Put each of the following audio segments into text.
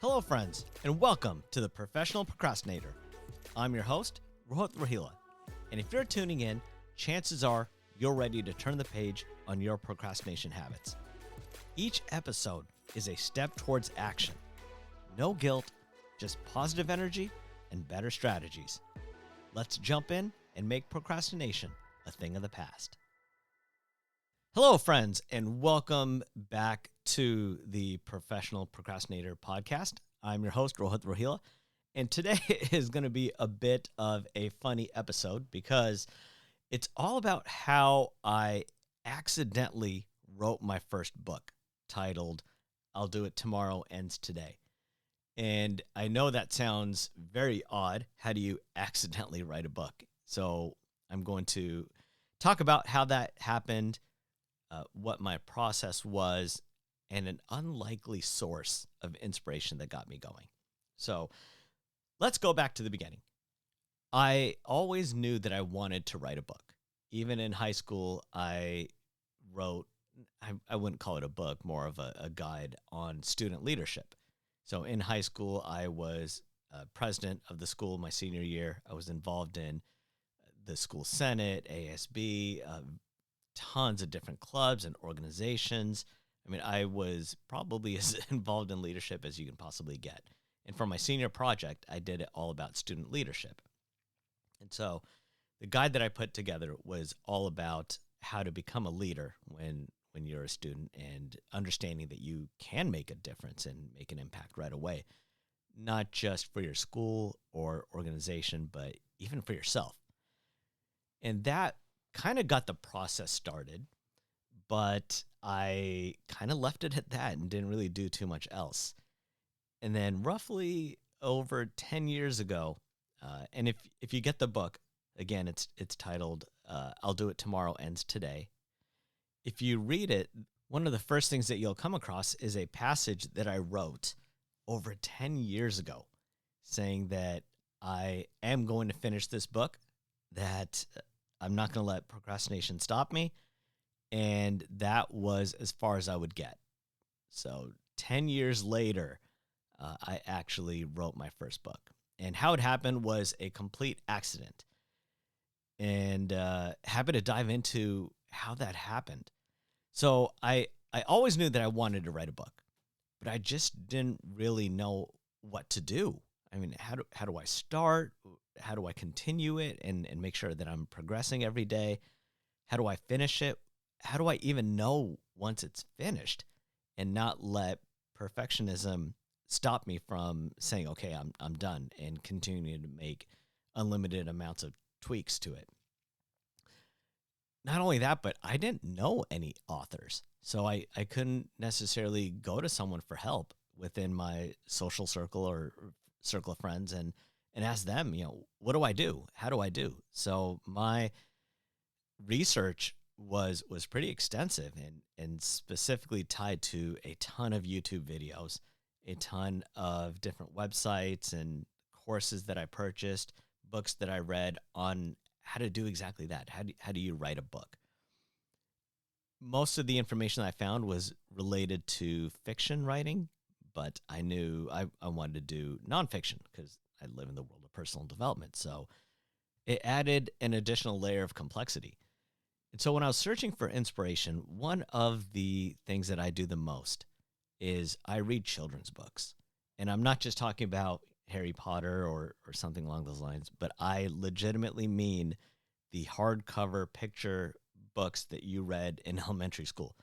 Hello, friends, and welcome to the Professional Procrastinator. I'm your host, Rohila, and if you're tuning in, chances are you're ready to turn the page on your procrastination habits. Each episode is a step towards action. No guilt, just positive energy and better strategies. Let's jump in and make procrastination a thing of the past. Hello, friends, and welcome back to the Professional Procrastinator podcast. I'm your host, Rohila, and today is going to be a bit of a funny episode because it's all about how I accidentally wrote my first book titled, I'll Do It Tomorrow Ends Today. And I know that sounds very odd. How do you accidentally write a book? So I'm going to talk about how that happened, what my process was, and an unlikely source of inspiration that got me going. So let's go back to the beginning. I always knew that I wanted to write a book. Even in high school, I wrote, I wouldn't call it a book, more of a guide on student leadership. So in high school, I was president of the school my senior year. I was involved in the school senate, ASB, tons of different clubs and organizations. I mean, I was probably as involved in leadership as you can possibly get. And for my senior project, I did it all about student leadership. And so the guide that I put together was all about how to become a leader when you're a student and understanding that you can make a difference and make an impact right away, not just for your school or organization, but even for yourself. And that kind of got the process started, but I kind of left it at that and didn't really do too much else. And then roughly over 10 years ago, and if you get the book, again, it's titled, I'll Do It Tomorrow Ends Today. If you read it, one of the first things that you'll come across is a passage that I wrote over 10 years ago saying that I am going to finish this book, that I'm not going to let procrastination stop me. And that was as far as I would get. So 10 years later, I actually wrote my first book. And how it happened was a complete accident. And happy to dive into how that happened. So I always knew that I wanted to write a book, but I just didn't really know what to do. I mean, how do I start? How do I continue it and make sure that I'm progressing every day? How do I finish it? How do I even know once it's finished and not let perfectionism stop me from saying, okay, I'm done, and continuing to make unlimited amounts of tweaks to it? Not only that, but I didn't know any authors. So I couldn't necessarily go to someone for help within my social circle or circle of friends and ask them, what do I do? How do I do? So my research was pretty extensive and specifically tied to a ton of YouTube videos, a ton of different websites and courses that I purchased, books that I read on how to do exactly that. How do you write a book? Most of the information I found was related to fiction writing, but I knew I wanted to do nonfiction because I live in the world of personal development. So it added an additional layer of complexity. And so when I was searching for inspiration, one of the things that I do the most is I read children's books. And I'm not just talking about Harry Potter or something along those lines, but I legitimately mean the hardcover picture books that you read in elementary school.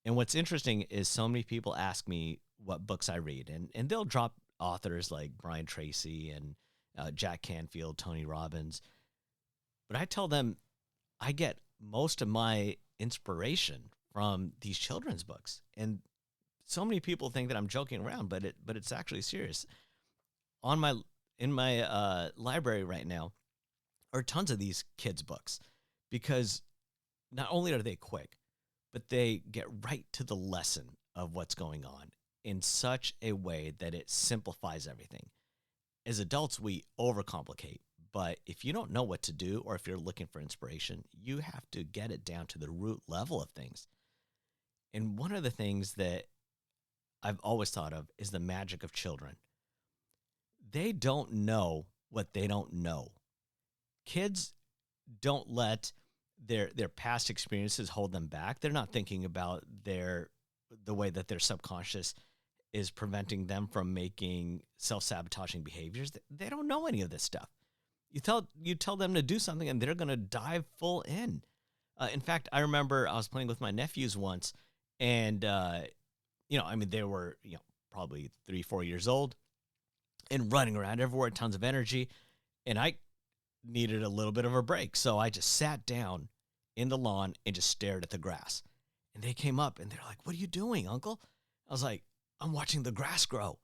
And what's interesting is so many people ask me what books I read, and they'll drop authors like Brian Tracy and Jack Canfield, Tony Robbins. But I tell them I get most of my inspiration from these children's books. And so many people think that I'm joking around, but it's actually serious. In my library right now are tons of these kids' books because not only are they quick, but they get right to the lesson of what's going on in such a way that it simplifies everything. As adults, we overcomplicate, but if you don't know what to do or if you're looking for inspiration, you have to get it down to the root level of things. And one of the things that I've always thought of is the magic of children. They don't know what they don't know. Kids don't let their past experiences hold them back. They're not thinking about the way that their subconscious is preventing them from making self-sabotaging behaviors. They don't know any of this stuff. You tell them to do something and they're going to dive full in. In fact, I remember I was playing with my nephews once, and they were probably 3-4 years old and running around everywhere, tons of energy, and I needed a little bit of a break. So I just sat down in the lawn and just stared at the grass. And they came up and they're like, "What are you doing, Uncle?" I was like, "I'm watching the grass grow."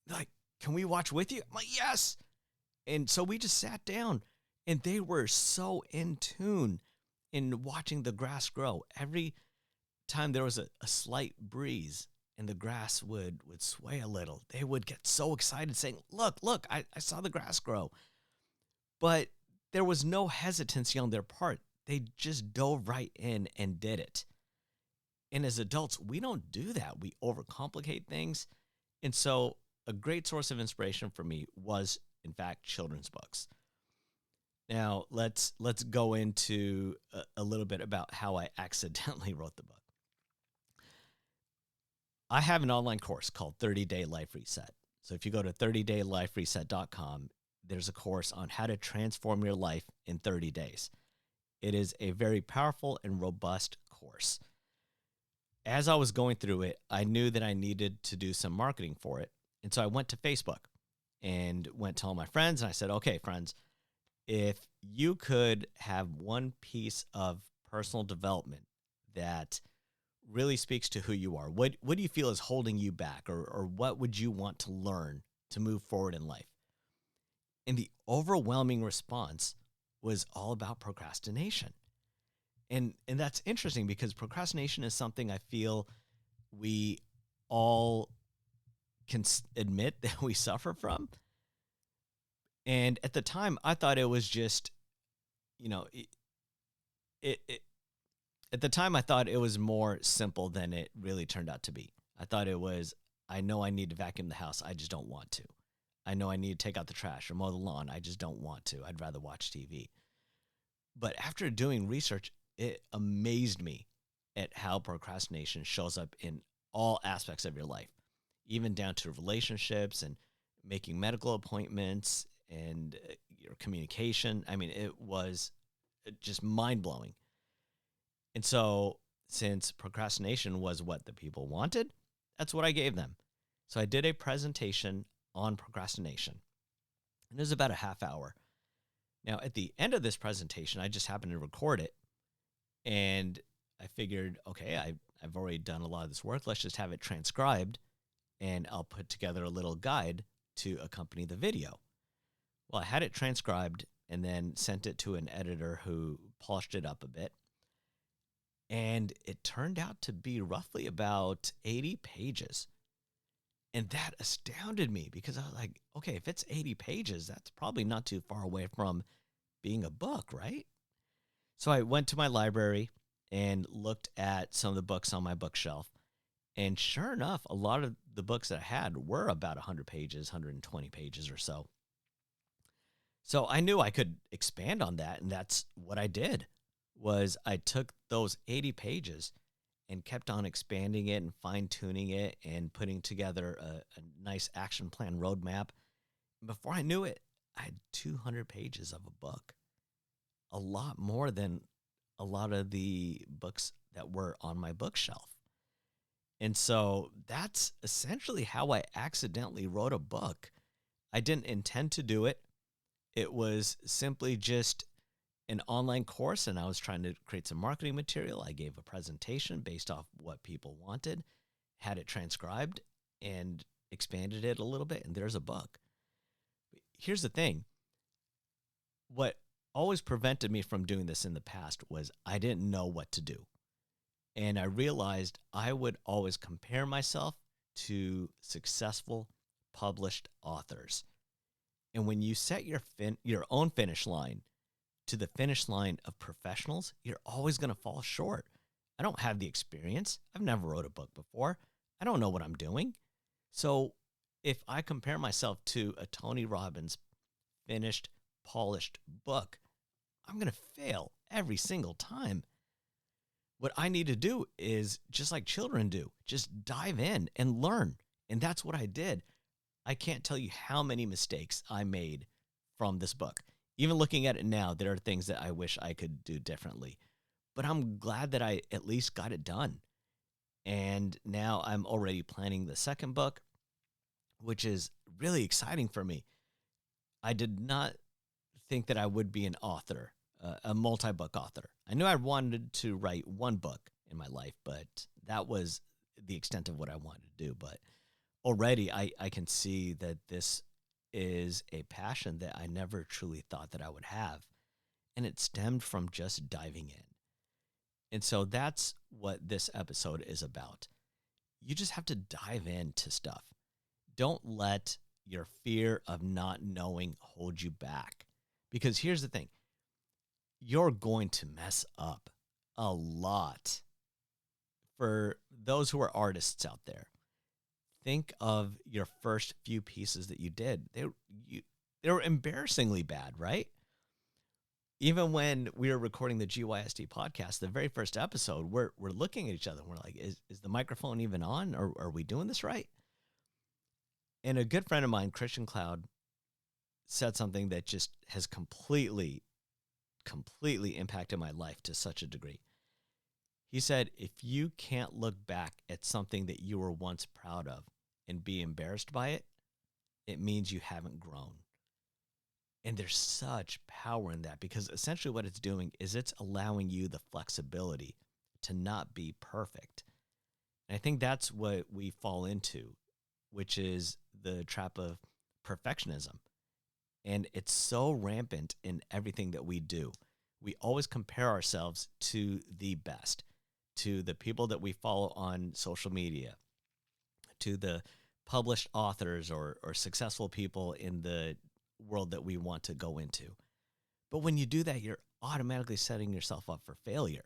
They're like, "Can we watch with you?" I'm like, "Yes." And so we just sat down, and they were so in tune in watching the grass grow. Every time there was a slight breeze and the grass would sway a little, they would get so excited saying, look, I saw the grass grow. But there was no hesitancy on their part. They just dove right in and did it. And as adults, we don't do that. We overcomplicate things. And so a great source of inspiration for me was, in fact, children's books. Now, let's go into a little bit about how I accidentally wrote the book. I have an online course called 30-Day Life Reset. So if you go to 30daylifereset.com, there's a course on how to transform your life in 30 days. It is a very powerful and robust course. As I was going through it, I knew that I needed to do some marketing for it. And so I went to Facebook and went to all my friends, and I said, "Okay, friends, if you could have one piece of personal development that really speaks to who you are, what do you feel is holding you back, or what would you want to learn to move forward in life?" And the overwhelming response was all about procrastination. And that's interesting because procrastination is something I feel we all can admit that we suffer from. And at the time, I thought it was just, at the time, I thought it was more simple than it really turned out to be. I thought it was, I know I need to vacuum the house. I just don't want to. I know I need to take out the trash or mow the lawn. I just don't want to. I'd rather watch TV. But after doing research, it amazed me at how procrastination shows up in all aspects of your life, even down to relationships and making medical appointments and your communication. I mean, it was just mind-blowing. And so since procrastination was what the people wanted, that's what I gave them. So I did a presentation on procrastination. And it was about a half hour. Now, at the end of this presentation, I just happened to record it. And I figured, okay, I've already done a lot of this work. Let's just have it transcribed, and I'll put together a little guide to accompany the video. Well, I had it transcribed and then sent it to an editor who polished it up a bit. And it turned out to be roughly about 80 pages. And that astounded me because I was like, okay, if it's 80 pages, that's probably not too far away from being a book, right? So I went to my library and looked at some of the books on my bookshelf. And sure enough, a lot of the books that I had were about 100 pages, 120 pages or so. So I knew I could expand on that, and that's what I did. Was I took those 80 pages and kept on expanding it and fine-tuning it and putting together a nice action plan roadmap. Before I knew it, I had 200 pages of a book, a lot more than a lot of the books that were on my bookshelf. And so that's essentially how I accidentally wrote a book. I didn't intend to do it. It was simply just an online course, and I was trying to create some marketing material. I gave a presentation based off what people wanted, had it transcribed, and expanded it a little bit, and there's a book. Here's the thing. What always prevented me from doing this in the past was I didn't know what to do. And I realized I would always compare myself to successful published authors. And when you set your own finish line to the finish line of professionals, you're always going to fall short. I don't have the experience. I've never wrote a book before. I don't know what I'm doing. So if I compare myself to a Tony Robbins finished, polished book, I'm going to fail every single time. What I need to do is just like children do, just dive in and learn. And that's what I did. I can't tell you how many mistakes I made from this book. Even looking at it now, there are things that I wish I could do differently. But I'm glad that I at least got it done. And now I'm already planning the second book, which is really exciting for me. I did not think that I would be an author, a multi-book author. I knew I wanted to write one book in my life, but that was the extent of what I wanted to do. But already I can see that this is a passion that I never truly thought that I would have. And it stemmed from just diving in. And so that's what this episode is about. You just have to dive into stuff. Don't let your fear of not knowing hold you back. Because here's the thing. You're going to mess up a lot. For those who are artists out there, think of your first few pieces that you did. They were embarrassingly bad, right? Even when we were recording the GYST podcast, the very first episode, we're looking at each other and we're like, is the microphone even on? Or are we doing this right? And a good friend of mine, Christian Cloud, said something that just has completely impacted my life to such a degree. He said, if you can't look back at something that you were once proud of and be embarrassed by it, it means you haven't grown. And there's such power in that, because essentially what it's doing is it's allowing you the flexibility to not be perfect. And I think that's what we fall into, which is the trap of perfectionism. And it's so rampant in everything that we do. We always compare ourselves to the best, to the people that we follow on social media, to the published authors or successful people in the world that we want to go into. But when you do that, you're automatically setting yourself up for failure.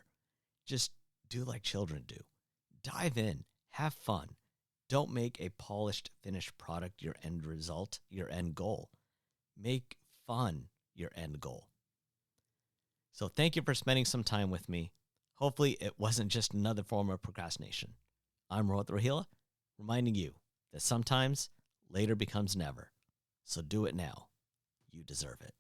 Just do like children do. Dive in, have fun. Don't make a polished, finished product your end result, your end goal. Make fun your end goal. So thank you for spending some time with me. Hopefully it wasn't just another form of procrastination. I'm Rohit, reminding you that sometimes later becomes never. So do it now. You deserve it.